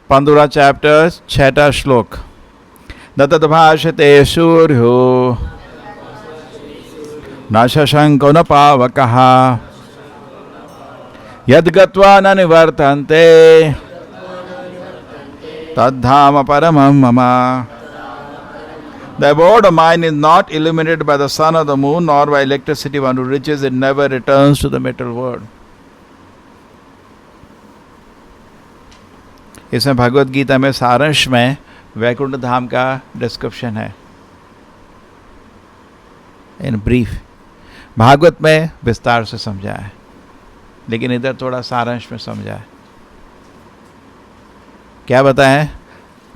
15 chapter 6 श्लोक। न तद्भाषते सूर्यो न शशंको न पावकः यद्गत्वा न निवर्तन्ते तद्धाम परमं मम। The abode of mind is not illuminated by the sun or the moon nor by electricity. One who reaches it never returns to the material world. इसमें भगवद गीता में सारांश में वैकुंठ धाम का डिस्क्रिप्शन है इन ब्रीफ। भागवत में विस्तार से समझा है, लेकिन इधर थोड़ा सारांश में समझा है। क्या बताएं?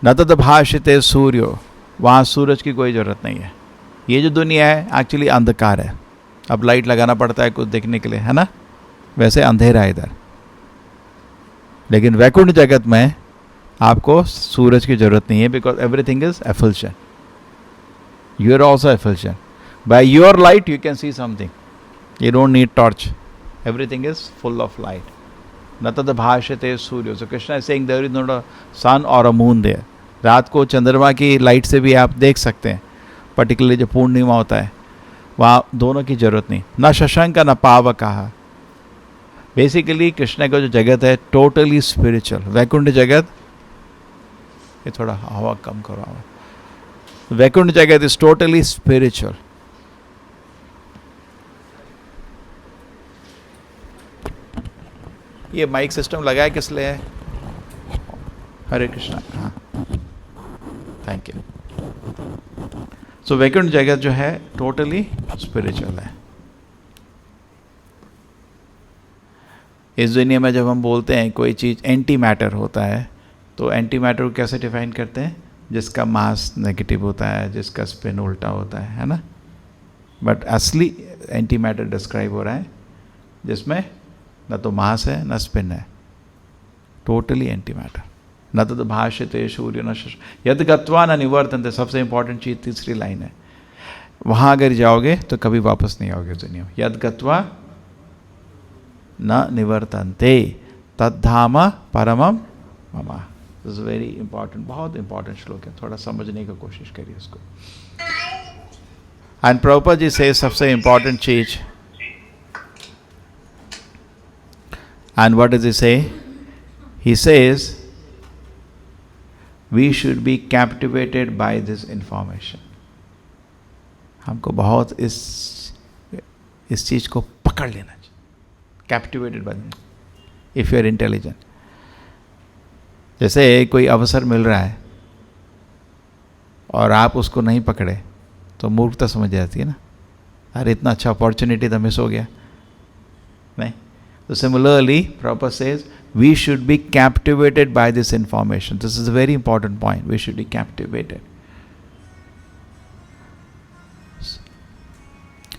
न तद भाषिते सूर्यो, वहाँ सूरज की कोई ज़रूरत नहीं है। ये जो दुनिया है एक्चुअली अंधकार है। अब लाइट लगाना पड़ता है कुछ देखने के लिए, है ना? वैसे अंधेरा है इधर। लेकिन वैकुंठ जगत में आपको सूरज की ज़रूरत नहीं है, because everything is effulgence. You are also effulgence. By your light you can see something, you don't need torch, everything is full of light. न तद भाषते सूर्य। So Krishna is saying there is not a sun और a moon there. रात को चंद्रमा की light से भी आप देख सकते हैं, पर्टिकुलरली जो पूर्णिमा होता है वहाँ दोनों की जरूरत नहीं। न शशंक न पावक। बेसिकली कृष्ण का जो जगत है टोटली स्पिरिचुअल। वैकुंठ जगत, ये थोड़ा हवा कम करो हवा। वैकुंठ जगत इज टोटली स्पिरिचुअल। ये माइक सिस्टम लगाया किस लिए है? हरे कृष्णा। हाँ, थैंक यू। सो वैकुंठ जगत जो है टोटली स्पिरिचुअल है। इस दुनिया में जब हम बोलते हैं कोई चीज़ एंटी मैटर होता है, तो एंटी मैटर को कैसे डिफाइन करते हैं? जिसका मास नेगेटिव होता है, जिसका स्पिन उल्टा होता है ना? बट असली एंटी मैटर डिस्क्राइब हो रहा है जिसमें न तो मास है न स्पिन है, टोटली एंटी मैटर। न तो भाष्यते सूर्य न यद गत्वा न निवर्तन्ते। सबसे इंपॉर्टेंट चीज तीसरी लाइन है। वहां अगर जाओगे तो कभी वापस नहीं आओगे दुनिया में। यद गत्वा न निवर्तन्ते तद्धाम परमं मम। दिस इज वेरी इंपॉर्टेंट, बहुत इंपॉर्टेंट श्लोक है। थोड़ा समझने की कोशिश करिए इसको। एंड प्रभुपाद जी से सबसे इंपॉर्टेंट चीज, and what does he say? He says we should be captivated by this information. हमको बहुत इस चीज को पकड़ लेना चाहिए। Captivated by it. If you are intelligent. जैसे कोई अवसर मिल रहा है और आप उसको नहीं पकड़े तो मूर्खता समझ जाती है ना। अरे इतना अच्छा अपॉर्चुनिटी तो मिस हो गया। नहीं, so similarly, Prabhupada says we should be captivated by this information. This is a very important point. We should be captivated.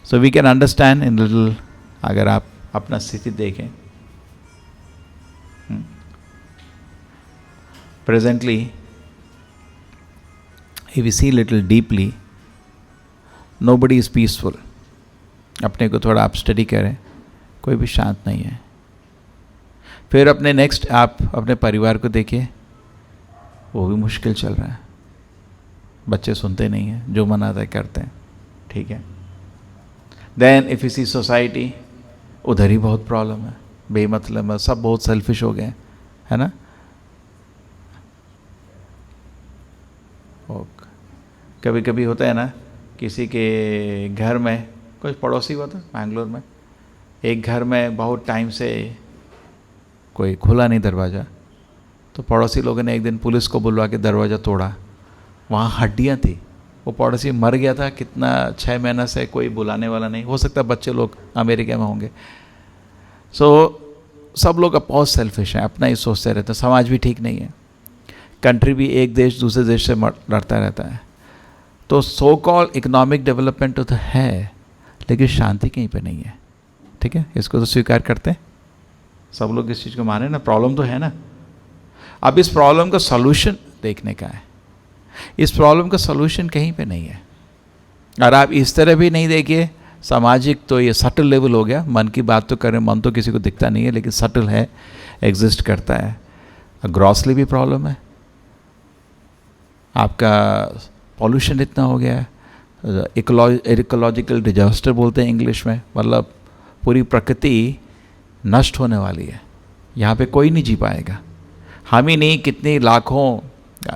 So we can understand in little, अगर आप अपना स्थिति देखें, presently, if we see little deeply, nobody is peaceful. अपने को थोड़ा आप study करें, कोई भी शांत नहीं है। फिर अपने नेक्स्ट आप अपने परिवार को देखिए, वो भी मुश्किल चल रहा है। बच्चे सुनते नहीं हैं, जो मनाता है करते हैं, ठीक है। Then if you see society, उधर ही बहुत प्रॉब्लम है, बेमतलब है, सब बहुत सेल्फिश हो गए, है ना। कभी कभी होता है ना, किसी के घर में कुछ पड़ोसी हुआ था बैंगलोर में, एक घर में बहुत टाइम से कोई खुला नहीं दरवाज़ा, तो पड़ोसी लोगों ने एक दिन पुलिस को बुलवा के दरवाज़ा तोड़ा। वहाँ हड्डियाँ थी, वो पड़ोसी मर गया था कितना 6 महीना से, कोई बुलाने वाला नहीं। हो सकता है बच्चे लोग अमेरिका में होंगे। सब लोग अब बहुत सेल्फिश हैं, अपना ही सोचते रहते हैं। समाज भी ठीक नहीं है, कंट्री भी एक देश दूसरे देश से लड़ता रहता है। तो सो कॉल इकोनॉमिक डेवलपमेंट तो है, लेकिन शांति कहीं पे नहीं है, ठीक है। इसको तो स्वीकार करते हैं सब लोग, इस चीज़ को माने ना। प्रॉब्लम तो है ना। अब इस प्रॉब्लम का सॉल्यूशन देखने का है। इस प्रॉब्लम का सॉल्यूशन कहीं पे नहीं है। और आप इस तरह भी नहीं देखिए, सामाजिक तो ये सटल लेवल हो गया। मन की बात तो करें, मन तो किसी को दिखता नहीं है, लेकिन सटल है, एग्जिस्ट करता है। ग्रॉसली भी प्रॉब्लम है, आपका पॉल्यूशन इतना हो गया है, इकोलॉजिकल डिजास्टर बोलते हैं इंग्लिश में, मतलब पूरी प्रकृति नष्ट होने वाली है, यहाँ पे कोई नहीं जी पाएगा। हम ही नहीं, कितनी लाखों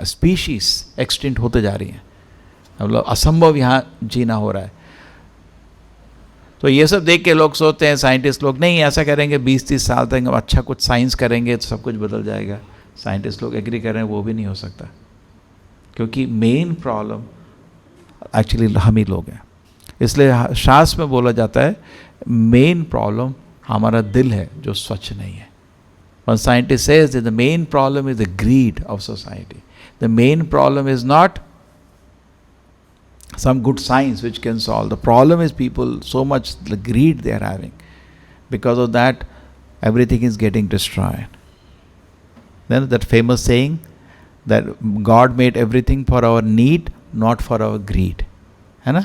स्पीशीज एक्सटिंक्ट होते जा रही हैं, मतलब असंभव यहाँ जीना हो रहा है। तो ये सब देख के लोग सोचते हैं, साइंटिस्ट लोग, नहीं ऐसा करेंगे 20-30 साल तक हम अच्छा कुछ साइंस करेंगे तो सब कुछ बदल जाएगा। साइंटिस्ट लोग एग्री कर रहे हैं वो भी नहीं हो सकता, क्योंकि मेन प्रॉब्लम एक्चुअली हम ही लोग हैं। इसलिए शास्त्र में बोला जाता है मेन प्रॉब्लम हमारा दिल है जो स्वच्छ नहीं है। One scientist says that the main problem is the greed of society. The main problem is not some good science which can solve. The problem is people, so much the greed they are having. Because of that, everything is getting destroyed. Then that famous saying that God made everything for our need, not for our greed. है ना?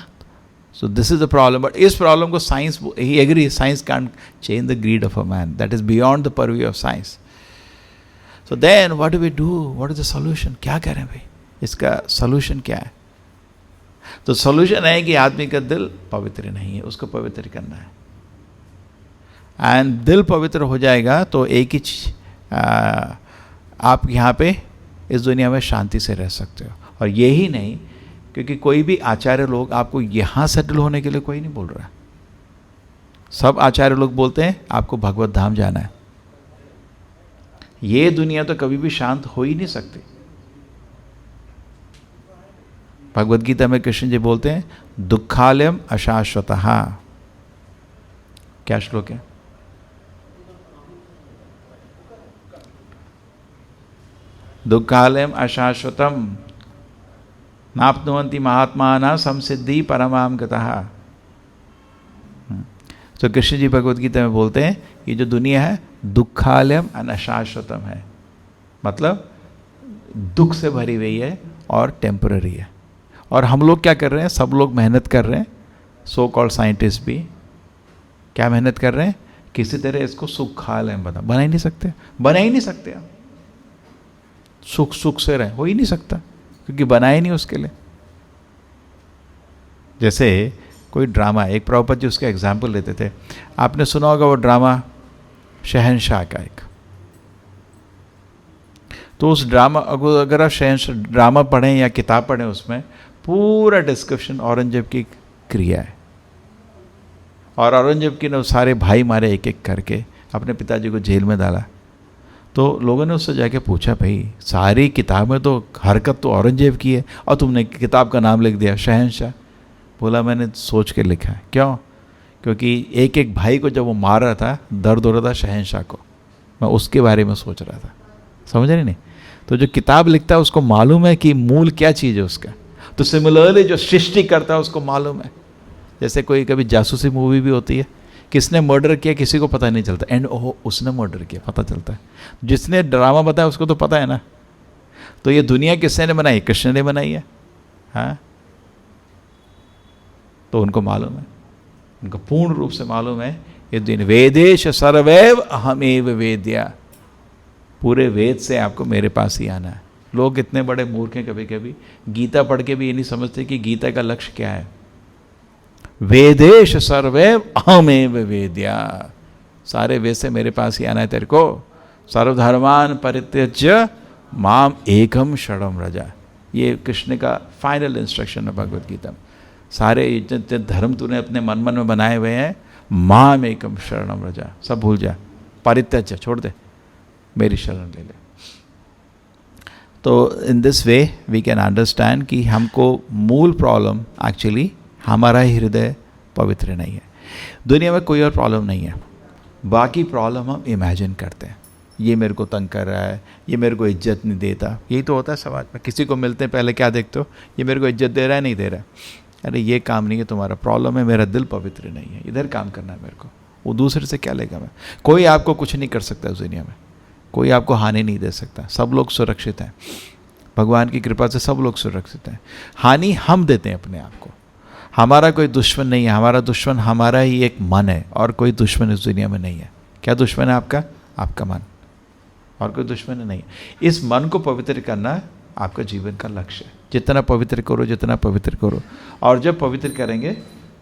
So this is the problem. But इस problem को science, he agrees, science can't change the greed of a man. That is beyond the purview of science. So then what do we do? What is the solution? क्या करें भाई? इसका solution क्या है? तो solution है कि आदमी का दिल पवित्र नहीं है, उसको पवित्र करना है। And दिल पवित्र हो जाएगा तो एक ही चीज, आप यहाँ पे इस दुनिया में शांति से रह सकते हो। और यही नहीं, क्योंकि कोई भी आचार्य लोग आपको यहाँ सेटल होने के लिए कोई नहीं बोल रहा। सब आचार्य लोग बोलते हैं आपको भगवत धाम जाना है। ये दुनिया तो कभी भी शांत हो ही नहीं सकती। भगवत गीता में कृष्ण जी बोलते हैं दुखालयम अशाश्वतः। क्या श्लोक है? दुखालयम अशाश्वतम नाप्नुवन्ति महात्माना संसिद्धि परमाम गतः। तो कृष्ण जी भगवत गीता में बोलते हैं ये जो दुनिया है दुखालयम अशाश्वतम है, मतलब दुख से भरी हुई है और टेम्पररी है। और हम लोग क्या कर रहे हैं? सब लोग मेहनत कर रहे हैं, सो कॉल्ड साइंटिस्ट भी क्या मेहनत कर रहे हैं? किसी तरह इसको सुखालयम बना ही नहीं सकते, बना ही नहीं सकते। आप सुख सुख से रहे, हो ही नहीं सकता, क्योंकि बनाए नहीं उसके लिए। जैसे कोई ड्रामा, एक प्रभुपाद जी उसका एग्जाम्पल लेते थे, आपने सुना होगा वो ड्रामा शहंशाह का एक। तो उस ड्रामा, अगर आप शहंशाह ड्रामा पढ़ें या किताब पढ़ें, उसमें पूरा डिस्क्रिप्शन औरंगजेब की क्रिया है। और औरंगजेब की ने सारे भाई मारे एक एक करके, अपने पिताजी को जेल में डाला। तो लोगों ने उससे जाके पूछा, भाई सारी किताब में तो हरकत तो औरंगजेब की है और तुमने किताब का नाम लिख दिया शहंशाह। बोला मैंने सोच के लिखा है। क्यों? क्योंकि एक एक भाई को जब वो मार रहा था, दर्द हो रहा था शहंशाह को, मैं उसके बारे में सोच रहा था। समझ रहे नहीं? तो जो किताब लिखता है उसको मालूम है कि मूल क्या चीज़ है उसका। तो सिमिलरली जो सृष्टि करता है उसको मालूम है। जैसे कोई कभी जासूसी मूवी भी होती है, किसने मर्डर किया किसी को पता नहीं चलता, एंड ओह उसने मर्डर किया पता चलता है। जिसने ड्रामा बताया उसको तो पता है ना। तो ये दुनिया किसने बनाई? कृष्ण ने बनाई है। हाँ, तो उनको मालूम है, उनको पूर्ण रूप से मालूम है ये दिन वेदेश सर्वैव अहमेव वेद्या। पूरे वेद से आपको मेरे पास ही आना है। लोग इतने बड़े मूर्ख हैं, कभी कभी गीता पढ़ के भी ये नहीं समझते कि गीता का लक्ष्य क्या है। वेदेश सर्वैव अहमेव वेद्या, सारे वेद से मेरे पास ही आना है तेरे को। सर्वधर्मान परित्यज्य माम एकम शरणम रजा, ये कृष्ण का फाइनल इंस्ट्रक्शन है भगवत गीता में। सारे जितने धर्म तूने अपने मन में बनाए हुए हैं, माम एकम शरणम रजा, सब भूल जा, परित्यज्य छोड़ दे, मेरी शरण ले ले। तो in this way we can understand कि हमको मूल प्रॉब्लम एक्चुअली हमारा ही हृदय पवित्र नहीं है। दुनिया में कोई और प्रॉब्लम नहीं है, बाकी प्रॉब्लम हम इमेजिन करते हैं। ये मेरे को तंग कर रहा है, ये मेरे को इज्जत नहीं देता। यही तो होता है समाज में। किसी को मिलते हैं पहले क्या देखते हो? ये मेरे को इज्जत दे रहा है नहीं दे रहा है। अरे ये काम नहीं है तुम्हारा, प्रॉब्लम है मेरा दिल पवित्र नहीं है, इधर काम करना है मेरे को। वो दूसरे से क्या लेगा मैं? कोई आपको कुछ नहीं कर सकता इस दुनिया में, कोई आपको हानि नहीं दे सकता। सब लोग सुरक्षित हैं, भगवान की कृपा से सब लोग सुरक्षित हैं। हानि हम देते हैं अपने आप को। हमारा कोई दुश्मन नहीं है, हमारा दुश्मन हमारा ही एक मन है, और कोई दुश्मन इस दुनिया में नहीं है। क्या दुश्मन है आपका? आपका मन, और कोई दुश्मन नहीं है। इस मन को पवित्र करना आपका जीवन का लक्ष्य है। जितना पवित्र करो, जितना पवित्र करो, और जब पवित्र करेंगे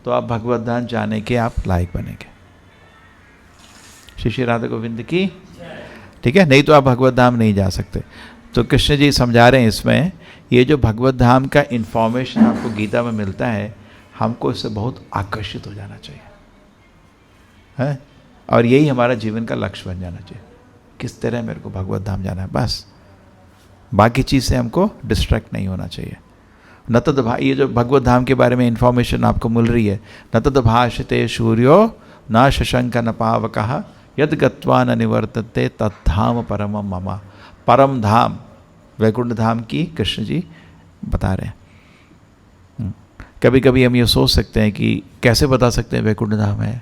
तो आप भगवत धाम जाने के आप लायक बनेंगे। श्री श्री राधा गोविंद की, ठीक है। नहीं तो आप भगवत धाम नहीं जा सकते। तो कृष्ण जी समझा रहे हैं इसमें, ये जो भगवत धाम का इंफॉर्मेशन आपको गीता में मिलता है, हमको इससे बहुत आकर्षित हो जाना चाहिए, है। और यही हमारा जीवन का लक्ष्य बन जाना चाहिए, किस तरह मेरे को भगवत धाम जाना है, बस। बाकी चीज़ से हमको डिस्ट्रैक्ट नहीं होना चाहिए। न तद ये जो भगवत धाम के बारे में इंफॉर्मेशन आपको मिल रही है, न तद भाषते सूर्यो न शशंक न पावकः यद गत्वा न निवर्तते तद्धाम परम मम। परम धाम वैकुंठ धाम की कृष्ण जी बता रहे हैं। कभी कभी हम ये सोच सकते हैं कि कैसे बता सकते हैं वैकुंठ धाम है,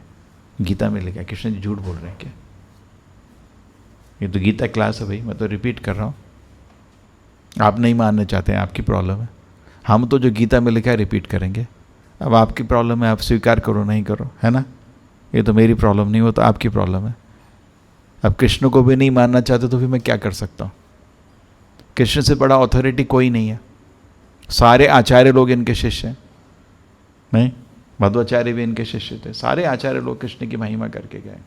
गीता में लिखा है। कृष्ण जी झूठ बोल रहे हैं क्या? ये तो गीता क्लास है भाई, मैं तो रिपीट कर रहा हूँ। आप नहीं मानना चाहते हैं, आपकी प्रॉब्लम है। हम तो जो गीता में लिखा है रिपीट करेंगे। अब आपकी प्रॉब्लम है, आप स्वीकार करो नहीं करो, है ना। ये तो मेरी प्रॉब्लम नहीं, वो तो आपकी प्रॉब्लम है। अब कृष्ण को भी नहीं मानना चाहते तो फिर मैं क्या कर सकता हूँ? कृष्ण से बड़ा अथॉरिटी कोई नहीं है। सारे आचार्य लोग इनके शिष्य हैं, नहीं, मध्वाचार्य भी इनके शिष्य थे। सारे आचार्य लोग कृष्ण की महिमा करके गए।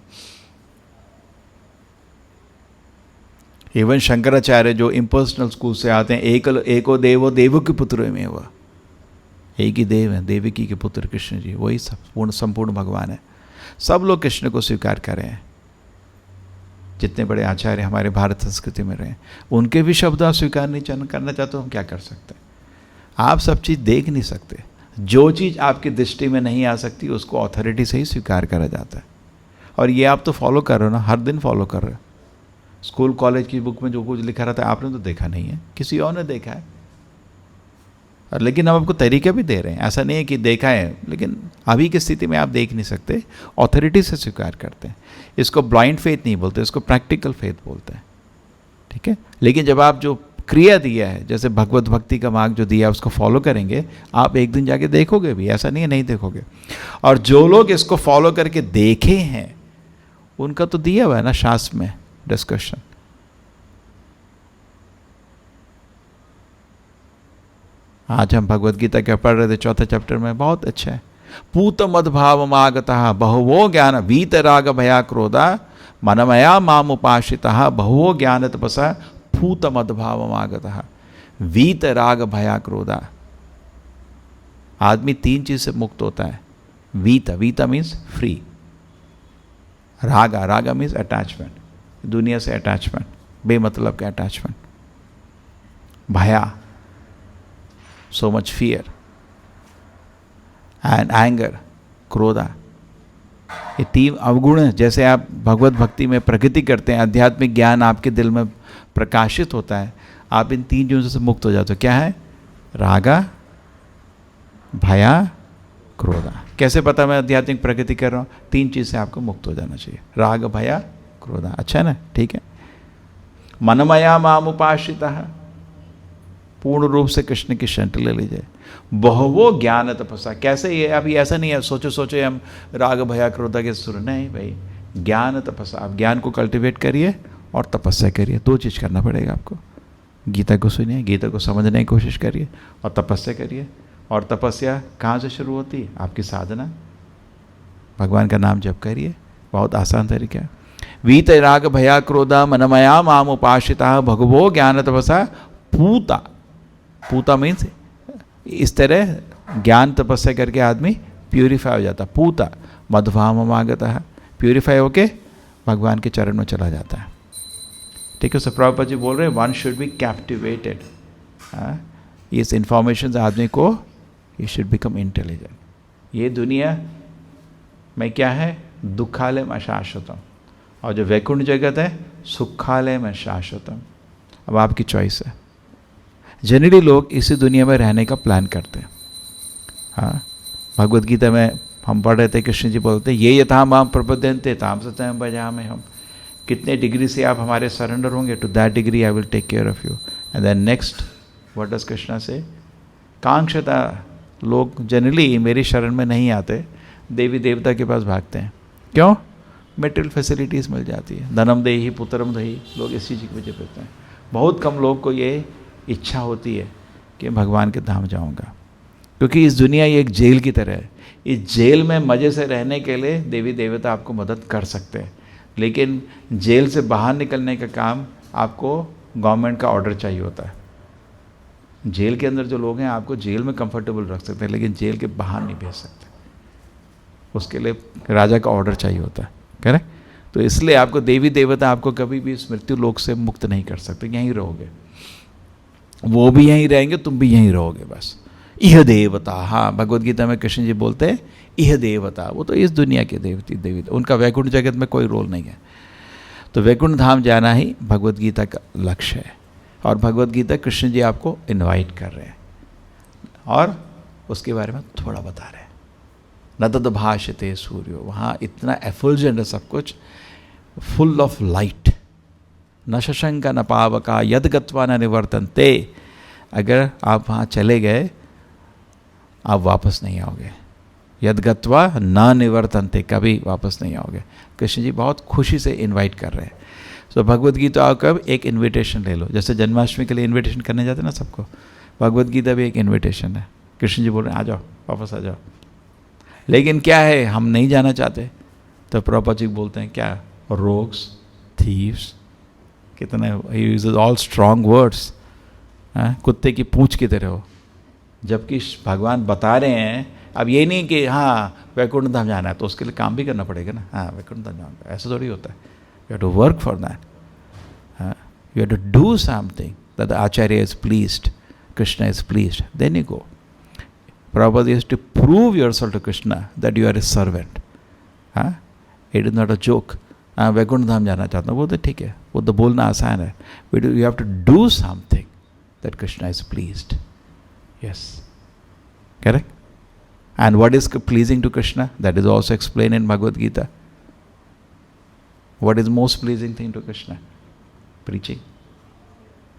इवन शंकराचार्य जो इम्पर्सनल स्कूल से आते हैं, एको देवो देवकी पुत्र में वह एक ही देव है, देवकी के पुत्र कृष्ण जी, वही संपूर्ण भगवान है। सब लोग कृष्ण को स्वीकार कर रहे हैं। जितने बड़े आचार्य हमारे भारत संस्कृति में रहे, उनके भी शब्द आप स्वीकार नहीं करना चाहते, हम क्या कर सकते हैं? आप सब चीज़ देख नहीं सकते। जो चीज़ आपकी दृष्टि में नहीं आ सकती उसको अथॉरिटी से ही स्वीकार करा जाता है। और ये आप तो फॉलो कर रहे हो ना, हर दिन फॉलो कर रहे हो। स्कूल कॉलेज की बुक में जो कुछ लिखा रहता है आपने तो देखा नहीं है, किसी और ने देखा है। और लेकिन हम आपको तरीके भी दे रहे हैं, ऐसा नहीं है कि देखा है, लेकिन अभी की स्थिति में आप देख नहीं सकते, अथॉरिटी से स्वीकार करते हैं। इसको ब्लाइंड फेथ नहीं बोलते, इसको प्रैक्टिकल फेथ बोलते हैं, ठीक है। लेकिन जब आप जो क्रिया दिया है, जैसे भगवत भक्ति का मार्ग जो दिया है, उसको फॉलो करेंगे, आप एक दिन जाके देखोगे भी, ऐसा नहीं है नहीं देखोगे। और जो लोग इसको फॉलो करके देखे हैं उनका तो दिया हुआ है ना शास्त्र में डिस्कशन। आज हम भगवत गीता क्या पढ़ रहे थे, चौथे चैप्टर में, बहुत अच्छा है। पूत मद्भाव मागता बहुवो ज्ञान वीत राग भया क्रोधा मनमया माम उपासिता बहुवो ज्ञान तपसा पूत मद्भाव मागता वीत राग भया क्रोधा। आदमी 3 चीज से मुक्त होता है। वीता मीन्स फ्री, रागा मीन्स अटैचमेंट, दुनिया से अटैचमेंट, बेमतलब का अटैचमेंट। भया, so much fear, and anger, क्रोधा। ये 3 अवगुण हैं। जैसे आप भगवत भक्ति में प्रगति करते हैं, आध्यात्मिक ज्ञान आपके दिल में प्रकाशित होता है, आप इन 3 चीज़ों से मुक्त हो जाते हो। क्या है? रागा, भया, क्रोधा। कैसे पता मैं आध्यात्मिक प्रगति कर रहा हूँ? 3 चीज़ से आपको मुक्त हो जाना चाहिए, राग, भया, क्रोधा। अच्छा है ना, ठीक है। मनमया माम उपासिता, पूर्ण रूप से कृष्ण की शरण ले लीजिए। बहुवो ज्ञान तपस्या। कैसे? ये अभी ऐसा नहीं है सोचो हम राग भया क्रोधा के सुर, नहीं भाई, ज्ञान तपस्या। आप ज्ञान को कल्टिवेट करिए और तपस्या करिए। 2 चीज़ करना पड़ेगा आपको। गीता को सुनिए, गीता को समझने की कोशिश करिए और तपस्या करिए। और तपस्या कहाँ से शुरू होती है? आपकी साधना, भगवान का नाम जप करिए, बहुत आसान तरीका है। वीत राग भया क्रोधा मनमया माम उपासिता भगवो ज्ञान तपस्या पूता मीन्स इस तरह ज्ञान तपस्या करके आदमी प्यूरिफाई हो जाता। पूता मध्वाममागता है, प्यूरिफाई होके भगवान के चरण में चला जाता है, ठीक है। सो प्रभुपाद जी बोल रहे हैं वन शुड बी कैप्टिवेटेड। इस इंफॉर्मेशन से आदमी को ही शुड बिकम इंटेलिजेंट। ये दुनिया में क्या है? दुखालय में शाश्वतम, और जो वैकुंठ जगत है सुखालय में शाश्वतम। अब आपकी चॉइस है। जनरली लोग इसी दुनिया में रहने का प्लान करते हैं। हाँ, भगवत गीता में हम पढ़ रहे थे, कृष्ण जी बोलते हैं ये यथा माम प्रपद्यन्ते ताम सत्यम भजामि हम। कितने डिग्री से आप हमारे सरेंडर होंगे, to that degree I will take care of you. And then next what does Krishna say? कांक्षता। लोग जनरली मेरी शरण में नहीं आते, देवी देवता के पास भागते हैं। क्यों? मेटेरियल फैसिलिटीज़ मिल जाती है। धनम देहि पुत्रम दही, लोग इसी चीज़ की वजह करते हैं। बहुत कम लोग को ये इच्छा होती है कि भगवान के धाम जाऊंगा, क्योंकि इस दुनिया ये एक जेल की तरह है। इस जेल में मज़े से रहने के लिए देवी देवता आपको मदद कर सकते हैं, लेकिन जेल से बाहर निकलने का काम आपको गवर्नमेंट का ऑर्डर चाहिए होता है। जेल के अंदर जो लोग हैं आपको जेल में कंफर्टेबल रख सकते हैं, लेकिन जेल के बाहर नहीं भेज सकते, उसके लिए राजा का ऑर्डर चाहिए होता है, करेक्ट। तो इसलिए आपको देवी देवता आपको कभी भी मृत्यु लोक से मुक्त नहीं कर सकते, यहीं रहोगे, वो भी यहीं रहेंगे, तुम भी यहीं रहोगे बस। इह देवता, हाँ भगवद गीता में कृष्ण जी बोलते हैं इह देवता, वो तो इस दुनिया के देवी, उनका वैकुंठ जगत में कोई रोल नहीं है। तो वैकुंठ धाम जाना ही भगवद गीता का लक्ष्य है, और भगवद गीता कृष्ण जी आपको इनवाइट कर रहे हैं और उसके बारे में थोड़ा बता रहे हैं। न तद भाषते सूर्यो, वहाँ इतना एफुलजेंट है सब कुछ, फुल ऑफ लाइट। न शशंक न पावका यद गत्वा न निवर्तन्ते, अगर आप वहाँ चले गए आप वापस नहीं आओगे। यद गत्वा न निवर्तन्ते, कभी वापस नहीं आओगे। कृष्ण जी बहुत खुशी से इनवाइट कर रहे हैं। सो भगवद गीता आप कब एक इनविटेशन ले लो, जैसे जन्माष्टमी के लिए इनविटेशन करने जाते ना सबको, भगवद गीता भी एक इनविटेशन है। कृष्ण जी बोल रहे हैं आ जाओ, वापस आ जाओ। लेकिन क्या है, हम नहीं जाना चाहते, तो प्रभुपाद जी बोलते हैं क्या, रोग्स, थीव्स, कितने he uses all strong words, कुत्ते की पूंछ की तरह हो, जबकि भगवान बता रहे हैं। अब ये नहीं कि हाँ वैकुंठ धाम जाना है तो उसके लिए काम भी करना पड़ेगा ना, हाँ वैकुंठ धाम जाना, ऐसा थोड़ी होता है। You have to work for that, you have to do something that the acharya is pleased, Krishna is pleased, then you go. Prabhupada is to prove yourself to Krishna that you are his servant. It is not a joke. Vaikuntha Dham जाना चाहता हूँ, वो तो ठीक है, वो तो बोलना आसान है, but you have to do something that Krishna is pleased. Yes, correct. And what is pleasing to Krishna? That is also explained in Bhagavad Gita. What is most pleasing thing to Krishna? Preaching.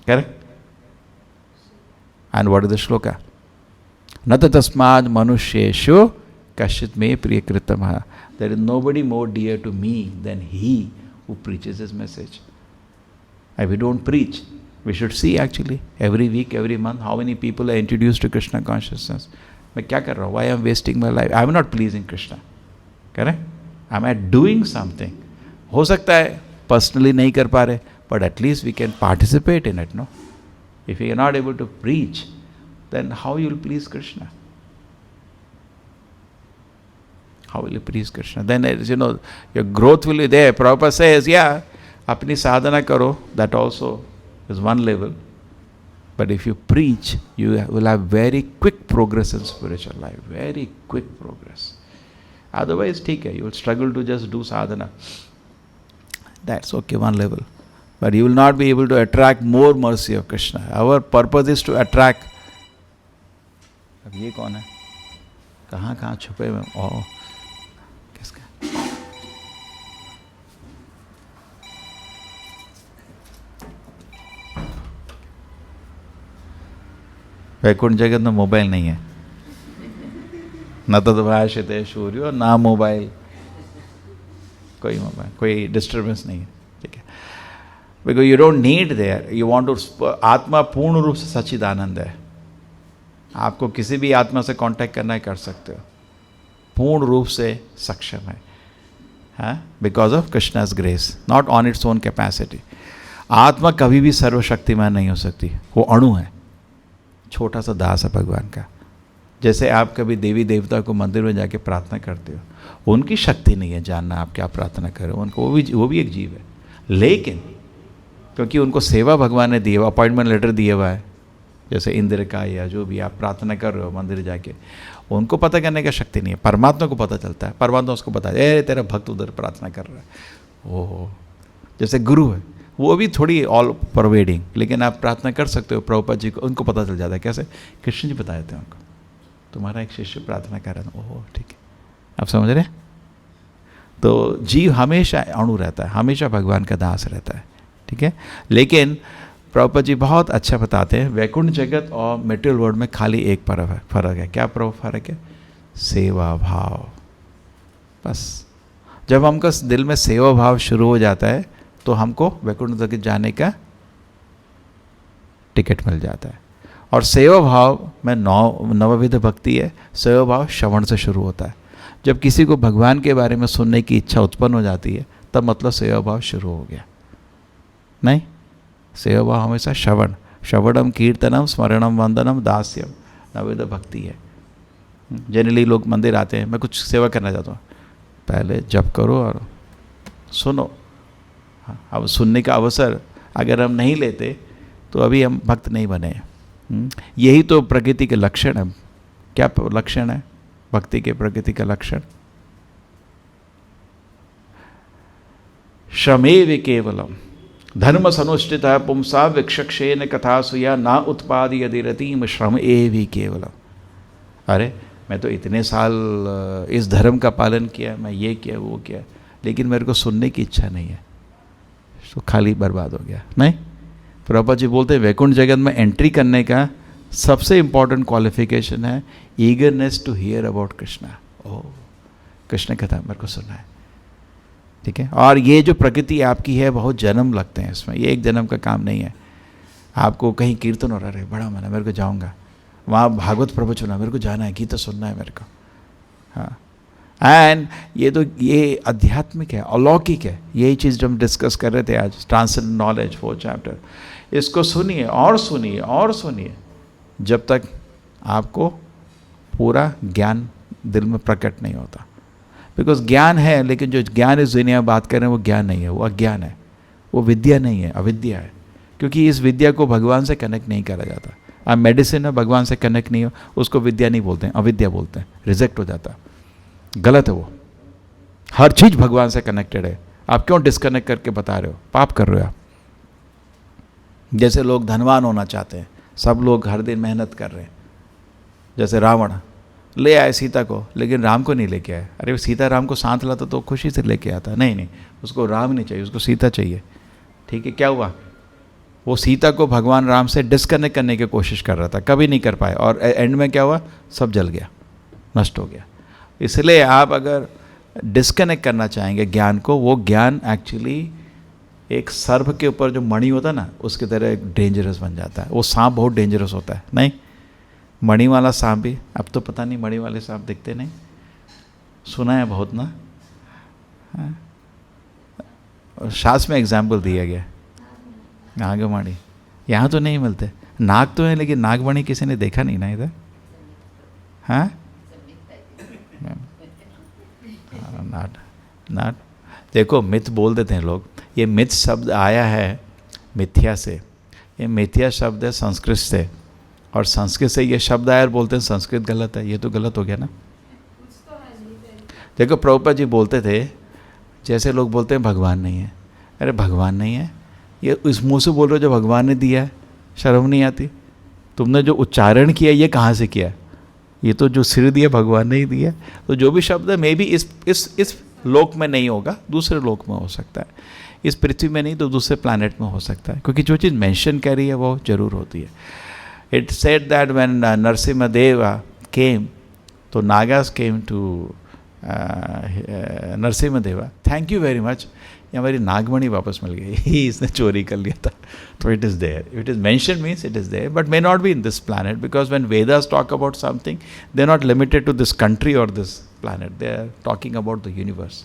Correct. And what is the shloka? Nata tasmad manusheshu kashit me priyakritamah. There is nobody more dear to me than he who preaches his message. And we don't preach. We should see actually every week, every month, how many people are introduced to Krishna consciousness. मैं क्या कर रहा हूँ? Why I am wasting my life? I am not pleasing Krishna. Correct? Am I doing something? हो सकता है personally नहीं कर पा रहे, but at least we can participate in it, no? If we are not able to preach, then how you will please Krishna? How will you please Krishna? Then, you know, your growth will be there. Prabhupada says, yeah, apni sadhana karo, that also is one level. But if you preach, you will have very quick progress in spiritual life. Very quick progress. Otherwise, ठीक है, you will struggle to just do sadhana. That's okay, one level. But you will not be able to attract more mercy of Krishna. Our purpose is to attract. अब ये कौन है? कहाँ कहाँ छुपे हुए? ओह, किसका? वैकुंठ जगत में मोबाइल नहीं है, न तो भाषते सूर्य, ना मोबाइल, कोई मोबाइल, कोई डिस्टर्बेंस नहीं है, ठीक है। Because you don't need there, you want to, आत्मा पूर्ण रूप से सच्चिदानंद है। आपको किसी भी आत्मा से कांटेक्ट करना है, कर सकते हो, पूर्ण रूप से सक्षम है, हाँ, because of Krishna's grace, not on its own capacity. आत्मा कभी भी सर्वशक्तिमान नहीं हो सकती, वो अणु है, छोटा सा दास है भगवान का। जैसे आप कभी देवी देवता को मंदिर में जाके प्रार्थना करते हो, उनकी शक्ति नहीं है जानना आप क्या प्रार्थना करो, उनको वो भी एक जीव है, लेकिन क्योंकि उनको सेवा भगवान ने दी है, अपॉइंटमेंट लेटर दिया हुआ है, जैसे इंद्र का या जो भी आप प्रार्थना कर रहे हो मंदिर जाके, उनको पता करने का शक्ति नहीं है, परमात्मा को पता चलता है। परमात्मा उसको बता दे, ए तेरा भक्त उधर प्रार्थना कर रहा है। ओह, जैसे गुरु है, वो भी थोड़ी ऑल परवेडिंग, लेकिन आप प्रार्थना कर सकते हो प्रभुपाद जी को, उनको पता चल जाता है। कैसे? कृष्ण जी बता देते हैं उनको, तुम्हारा एक शिष्य प्रार्थना कर रहा है। ओह ठीक है, आप समझ रहे हैं? तो जीव हमेशा अणु रहता है, हमेशा भगवान का दास रहता है, ठीक है। लेकिन प्रभुपाद जी बहुत अच्छा बताते हैं, वैकुंठ जगत और मेटेरियल वर्ल्ड में खाली एक फर्क है। क्या फर्क है? सेवा भाव। बस जब हमको दिल में सेवा भाव शुरू हो जाता है तो हमको वैकुंठ जगत जाने का टिकट मिल जाता है। और सेवा भाव में नवविध भक्ति है। सेवा भाव श्रवण से शुरू होता है। जब किसी को भगवान के बारे में सुनने की इच्छा उत्पन्न हो जाती है तब मतलब सेवा भाव शुरू हो गया। नहीं, सेवा भाव हमेशा श्रवण, श्रवणम कीर्तनम स्मरणम वंदनम दास्यम नवविध भक्ति है। जनरली लोग मंदिर आते हैं, मैं कुछ सेवा करना चाहता हूँ, पहले जप करो और सुनो। अब सुनने का अवसर अगर हम नहीं लेते तो अभी हम भक्त नहीं बने। यही तो प्रकृति के लक्षण है। क्या लक्षण है भक्ति के? प्रकृति का लक्षण श्रमेव केवलम धर्म सनुष्ठित पुंसा विक्षक्षेन कथासु या ना उत्पाद यदि रतिम श्रम एवं केवलम। अरे मैं तो इतने साल इस धर्म का पालन किया, मैं ये किया वो किया, लेकिन मेरे को सुनने की इच्छा नहीं है, तो खाली बर्बाद हो गया। नहीं, प्रभुपाद जी बोलते हैं वैकुंठ जगत में एंट्री करने का सबसे इंपॉर्टेंट क्वालिफिकेशन है eagerness to hear about Krishna. Oh, Krishna कथा मेरे को सुनना है, ठीक है। और ये जो प्रकृति आपकी है बहुत जन्म लगते हैं इसमें, ये एक जन्म का काम नहीं है। आपको कहीं कीर्तन हो रहा है, बड़ा मन है मेरे को जाऊँगा, वहाँ भागवत प्रवचन है मेरे को जाना है, गीता सुनना है मेरे को। हाँ, एंड ये आध्यात्मिक है, अलौकिक है। यही चीज़ जो हम डिस्कस कर रहे थे आज, ट्रांसेंडेंट नॉलेज 4th चैप्टर। इसको सुनिए और सुनिए और सुनिए जब तक आपको पूरा ज्ञान दिल में प्रकट नहीं होता। बिकॉज ज्ञान है, लेकिन जो ज्ञान इस दुनिया में बात कर रहे हैं वो ज्ञान नहीं है, वो अज्ञान है, वो विद्या नहीं है, अविद्या है। क्योंकि इस विद्या को भगवान से कनेक्ट नहीं करा जाता। अब मेडिसिन है, भगवान से कनेक्ट नहीं हो, उसको विद्या नहीं बोलते हैं, अविद्या बोलते हैं, रिजेक्ट हो जाता, गलत है वो। हर चीज़ भगवान से कनेक्टेड है। आप क्यों डिस्कनेक्ट करके बता रहे हो? पाप कर रहे हो आप। जैसे लोग धनवान होना चाहते हैं, सब लोग हर दिन मेहनत कर रहे हैं। जैसे रावण ले आए सीता को, लेकिन राम को नहीं लेके आए। अरे सीता राम को साथ लाता तो खुशी से लेके आता। नहीं नहीं, उसको राम नहीं चाहिए, उसको सीता चाहिए। ठीक है, क्या हुआ? वो सीता को भगवान राम से डिस्कनेक्ट करने की कोशिश कर रहा था, कभी नहीं कर पाए, और एंड में क्या हुआ? सब जल गया, नष्ट हो गया। इसलिए आप अगर डिस्कनेक्ट करना चाहेंगे ज्ञान को, वो ज्ञान एक्चुअली एक सर्प के ऊपर जो मणि होता है ना, उसकी तरह डेंजरस बन जाता है। वो सांप बहुत डेंजरस होता है। नहीं, मणि वाला सांप भी, अब तो पता नहीं मणि वाले सांप दिखते नहीं, सुना है बहुत ना। हाँ? शास्त्र में एग्जाम्पल दिया गया, नागमणि। यहाँ तो नहीं मिलते, नाग तो है लेकिन नागमणि किसी ने देखा नहीं ना इधर। हाँ, नाट देखो, मिथ बोल देते हैं लोग। ये मिथ शब्द आया है मिथ्या से। ये मिथ्या शब्द है संस्कृत से, और संस्कृत से ये शब्द आया और बोलते हैं संस्कृत गलत है। ये तो गलत हो गया ना। देखो प्रभुपाद जी बोलते थे, जैसे लोग बोलते हैं भगवान नहीं है। अरे भगवान नहीं है, ये इस मुंह से बोल रहे हो जो भगवान ने दिया है, शर्म नहीं आती? तुमने जो उच्चारण किया ये कहाँ से किया? ये तो जो सिर दिया भगवान ने ही दिया। तो जो भी शब्द है मे बी इस लोक में नहीं होगा, दूसरे लोक में हो सकता है। इस पृथ्वी में नहीं तो दूसरे प्लैनेट में हो सकता है, क्योंकि जो चीज़ मेंशन करी है वो जरूर होती है। It said that when Narasimhadev came, तो Nagas came to Narasimhadeva, thank you very much, ये हमारी नागमणि वापस मिल गई, ही इसने चोरी कर लिया था। तो it is there, it is mention means it is there, but may not be in this planet, because when Vedas talk about something, they are not limited to this country और this planet, they are talking about the universe.